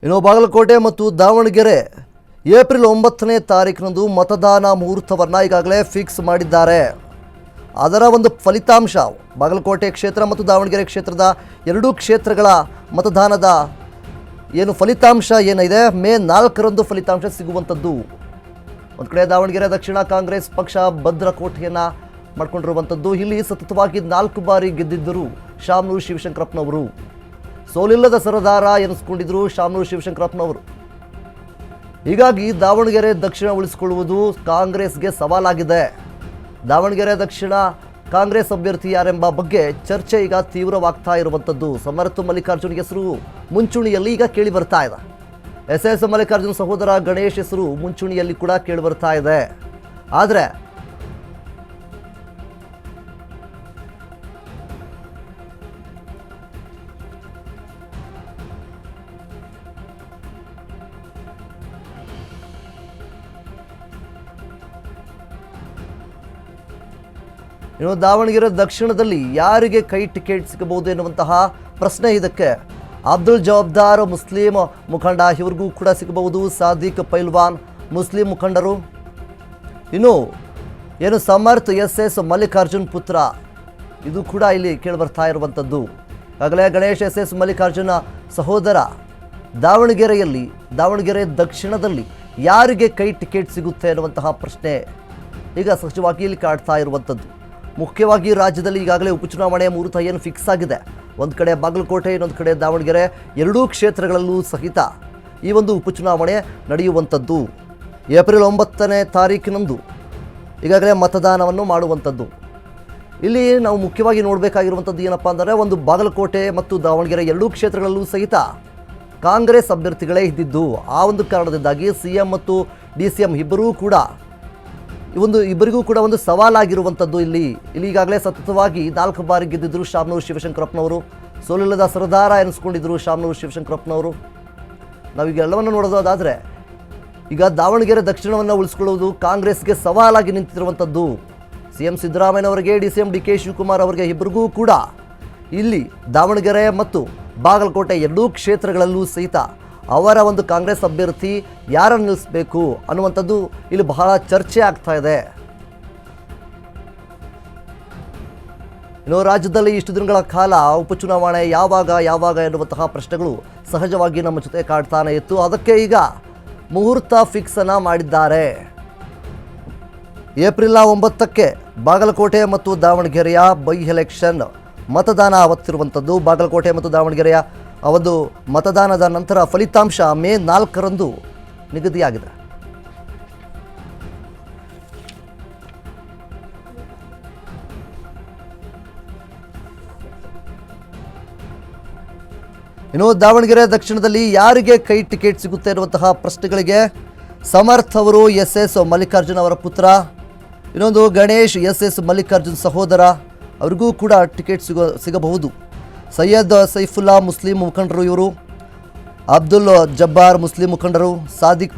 ಇನ್ನು ಬಾಗಲಕೋಟೆ ಮತ್ತು ದಾವಣಗೆರೆ ಏಪ್ರಿಲ್ 9ನೇ ತಾರೀಕಿನಂದು ಮತದಾನ ಮುಹೂರ್ತವನ್ನು ಈಗಾಗಲೇ ಫಿಕ್ಸ್ ಮಾಡಿದ್ದಾರೆ. ಅದರ ಒಂದು ಫಲಿತಾಂಶ ಬಾಗಲಕೋಟೆ ಕ್ಷೇತ್ರ ಮತ್ತು ದಾವಣಗೆರೆ ಕ್ಷೇತ್ರದ ಎರಡೂ ಕ್ಷೇತ್ರಗಳ ಮತದಾನದ ಏನು ಫಲಿತಾಂಶ ಏನಿದೆ ಮೇ 4ರಂದು ಫಲಿತಾಂಶ ಸಿಗುವಂಥದ್ದು. ಒಂದು ಕಡೆ ದಾವಣಗೆರೆ ದಕ್ಷಿಣ ಕಾಂಗ್ರೆಸ್ ಪಕ್ಷ ಭದ್ರಕೋಟೆಯನ್ನು ಮಾಡಿಕೊಂಡಿರುವಂಥದ್ದು. ಇಲ್ಲಿ ಸತತವಾಗಿ 4 ಬಾರಿ ಗೆದ್ದಿದ್ದರು ಶಾಮನೂರು ಶಿವಶಂಕರಪ್ಪನವರು. ಸೋಲಿಲ್ಲದ ಸರದಾರ ಎನಿಸ್ಕೊಂಡಿದ್ರು ಶಾಮನೂರು ಶಿವಶಂಕರಪ್ಪನವರು. ಹೀಗಾಗಿ ದಾವಣಗೆರೆ ದಕ್ಷಿಣ ಉಳಿಸಿಕೊಳ್ಳುವುದು ಕಾಂಗ್ರೆಸ್ಗೆ ಸವಾಲಾಗಿದೆ. ದಾವಣಗೆರೆ ದಕ್ಷಿಣ ಕಾಂಗ್ರೆಸ್ ಅಭ್ಯರ್ಥಿ ಯಾರೆಂಬ ಬಗ್ಗೆ ಚರ್ಚೆ ಈಗ ತೀವ್ರವಾಗ್ತಾ ಇರುವಂಥದ್ದು. ಸಮರ್ಥ ಮಲ್ಲಿಕಾರ್ಜುನ್ ಹೆಸರು ಮುಂಚೂಣಿಯಲ್ಲಿ ಈಗ ಕೇಳಿ ಬರ್ತಾ ಇದೆ. ಎಸ್ ಮಲ್ಲಿಕಾರ್ಜುನ್ ಸಹೋದರ ಗಣೇಶ್ ಹೆಸರು ಮುಂಚೂಣಿಯಲ್ಲಿ ಕೂಡ ಕೇಳಿ ಬರ್ತಾ ಇದೆ. ಆದರೆ ಇನ್ನು ದಾವಣಗೆರೆ ದಕ್ಷಿಣದಲ್ಲಿ ಯಾರಿಗೆ ಕೈ ಟಿಕೆಟ್ ಸಿಗಬಹುದು ಎನ್ನುವಂತಹ ಪ್ರಶ್ನೆ ಇದಕ್ಕೆ. ಅಬ್ದುಲ್ ಜವಾಬ್ದಾರ್ ಮುಸ್ಲಿಂ ಮುಖಂಡ ಇವರಿಗೂ ಕೂಡ ಸಿಗಬಹುದು. ಸಾದಿಕ್ ಪೈಲ್ವಾನ್ ಮುಸ್ಲಿಂ ಮುಖಂಡರು. ಇನ್ನು ಏನು ಸಮರ್ಥ ಎಸ್ ಮಲ್ಲಿಕಾರ್ಜುನ್ ಪುತ್ರ ಇದು ಕೂಡ ಇಲ್ಲಿ ಕೇಳಿಬರ್ತಾ ಇರುವಂಥದ್ದು. ಆಗಲೇ ಗಣೇಶ್ ಎಸ್ ಮಲ್ಲಿಕಾರ್ಜುನ ಸಹೋದರ ದಾವಣಗೆರೆ ದಕ್ಷಿಣದಲ್ಲಿ ಯಾರಿಗೆ ಕೈ ಟಿಕೆಟ್ ಸಿಗುತ್ತೆ ಅನ್ನುವಂತಹ ಪ್ರಶ್ನೆ ಈಗ ಸಹಜವಾಗಿ ಇಲ್ಲಿ ಕಾಡ್ತಾ ಇರುವಂಥದ್ದು. ಮುಖ್ಯವಾಗಿ ರಾಜ್ಯದಲ್ಲಿ ಈಗಾಗಲೇ ಉಪಚುನಾವಣೆಯ ಮುಹೂರ್ತ ಏನು ಫಿಕ್ಸ್ ಆಗಿದೆ. ಒಂದು ಕಡೆ ಬಾಗಲಕೋಟೆ, ಇನ್ನೊಂದು ಕಡೆ ದಾವಣಗೆರೆ, ಎರಡೂ ಕ್ಷೇತ್ರಗಳಲ್ಲೂ ಸಹಿತ ಈ ಒಂದು ಉಪಚುನಾವಣೆ ನಡೆಯುವಂಥದ್ದು. ಏಪ್ರಿಲ್ 9ನೇ ತಾರೀಕಿನಂದು ಈಗಾಗಲೇ ಮತದಾನವನ್ನು ಮಾಡುವಂಥದ್ದು. ಇಲ್ಲಿ ನಾವು ಮುಖ್ಯವಾಗಿ ನೋಡಬೇಕಾಗಿರುವಂಥದ್ದು ಏನಪ್ಪ ಅಂದರೆ, ಒಂದು ಬಾಗಲಕೋಟೆ ಮತ್ತು ದಾವಣಗೆರೆ ಎರಡೂ ಕ್ಷೇತ್ರಗಳಲ್ಲೂ ಸಹಿತ ಕಾಂಗ್ರೆಸ್ ಅಭ್ಯರ್ಥಿಗಳೇ ಇದ್ದಿದ್ದು. ಆ ಒಂದು ಕಾರಣದಿಂದಾಗಿ CM ಮತ್ತು DCM ಇಬ್ಬರಿಗೂ ಕೂಡ ಒಂದು ಸವಾಲಾಗಿರುವಂಥದ್ದು. ಇಲ್ಲಿ ಈಗಾಗಲೇ ಸತತವಾಗಿ 4 ಬಾರಿ ಗೆದ್ದಿದ್ದರು ಶಾಮನೂರು ಶಿವಶಂಕರಪ್ಪನವರು. ಸೋಲಿಲ್ಲದ ಸರದಾರ ಎನಿಸ್ಕೊಂಡಿದ್ರು ಶಾಮನೂರು ಶಿವಶಂಕರಪ್ಪನವರು. ನಾವೀಗ ಎಲ್ಲವನ್ನು ನೋಡೋದಾದರೆ ಈಗ ದಾವಣಗೆರೆ ದಕ್ಷಿಣವನ್ನು ಉಳಿಸ್ಕೊಳ್ಳುವುದು ಕಾಂಗ್ರೆಸ್ಗೆ ಸವಾಲಾಗಿ ನಿಂತಿರುವಂಥದ್ದು. CM ಸಿದ್ದರಾಮಯ್ಯನವರಿಗೆ, DCM DK ಶಿವಕುಮಾರ್ ಅವರಿಗೆ ಇಬ್ಬರಿಗೂ ಕೂಡ ಇಲ್ಲಿ ದಾವಣಗೆರೆ ಮತ್ತು ಬಾಗಲಕೋಟೆ ಎರಡೂ ಕ್ಷೇತ್ರಗಳಲ್ಲೂ ಸಹಿತ ಅವರ ಒಂದು ಕಾಂಗ್ರೆಸ್ ಅಭ್ಯರ್ಥಿ ಯಾರನ್ನು ನಿಲ್ಲಿಸಬೇಕು ಅನ್ನುವಂಥದ್ದು ಇಲ್ಲಿ ಬಹಳ ಚರ್ಚೆ ಆಗ್ತಾ ಇದೆ. ಇನ್ನು ರಾಜ್ಯದಲ್ಲಿ ಇಷ್ಟು ದಿನಗಳ ಕಾಲ ಉಪಚುನಾವಣೆ ಯಾವಾಗ ಎನ್ನುವಂತಹ ಪ್ರಶ್ನೆಗಳು ಸಹಜವಾಗಿ ನಮ್ಮ ಜೊತೆ ಕಾಡ್ತಾನೆ ಇತ್ತು. ಅದಕ್ಕೆ ಈಗ ಮುಹೂರ್ತ ಫಿಕ್ಸ್ ಅನ್ನ ಮಾಡಿದ್ದಾರೆ. ಏಪ್ರಿಲ್ 9ಕ್ಕೆ ಬಾಗಲಕೋಟೆ ಮತ್ತು ದಾವಣಗೆರೆಯ ಬೈ ಎಲೆಕ್ಷನ್ ಮತದಾನ ಅವತ್ತಿರುವಂಥದ್ದು. ಬಾಗಲಕೋಟೆ ಮತ್ತು ದಾವಣಗೆರೆಯ ಒಂದು ಮತದಾನದ ನಂತರ ಫಲಿತಾಂಶ ಮೇ 4ರಂದು ನಿಗದಿಯಾಗಿದೆ. ಇನ್ನು ದಾವಣಗೆರೆ ದಕ್ಷಿಣದಲ್ಲಿ ಯಾರಿಗೆ ಕೈ ಟಿಕೆಟ್ ಸಿಗುತ್ತೆ ಇರುವಂತಹ ಪ್ರಶ್ನೆಗಳಿಗೆ ಸಮರ್ಥ ಅವರು ಎಸ್ ಮಲ್ಲಿಕಾರ್ಜುನ್ ಅವರ ಪುತ್ರ, ಇನ್ನೊಂದು ಗಣೇಶ್ ಎಸ್ ಮಲ್ಲಿಕಾರ್ಜುನ್ ಸಹೋದರ, ಅವ್ರಿಗೂ ಕೂಡ ಟಿಕೆಟ್ ಸಿಗಬಹುದು. ಸೈಯದ್ ಸೈಫುಲ್ಲಾ ಮುಸ್ಲಿಂ ಮುಖಂಡರು ಇವರು, ಅಬ್ದುಲ್ ಜಬ್ಬಾರ್ ಮುಸ್ಲಿಂ ಮುಖಂಡರು, ಸಾದಿಕ್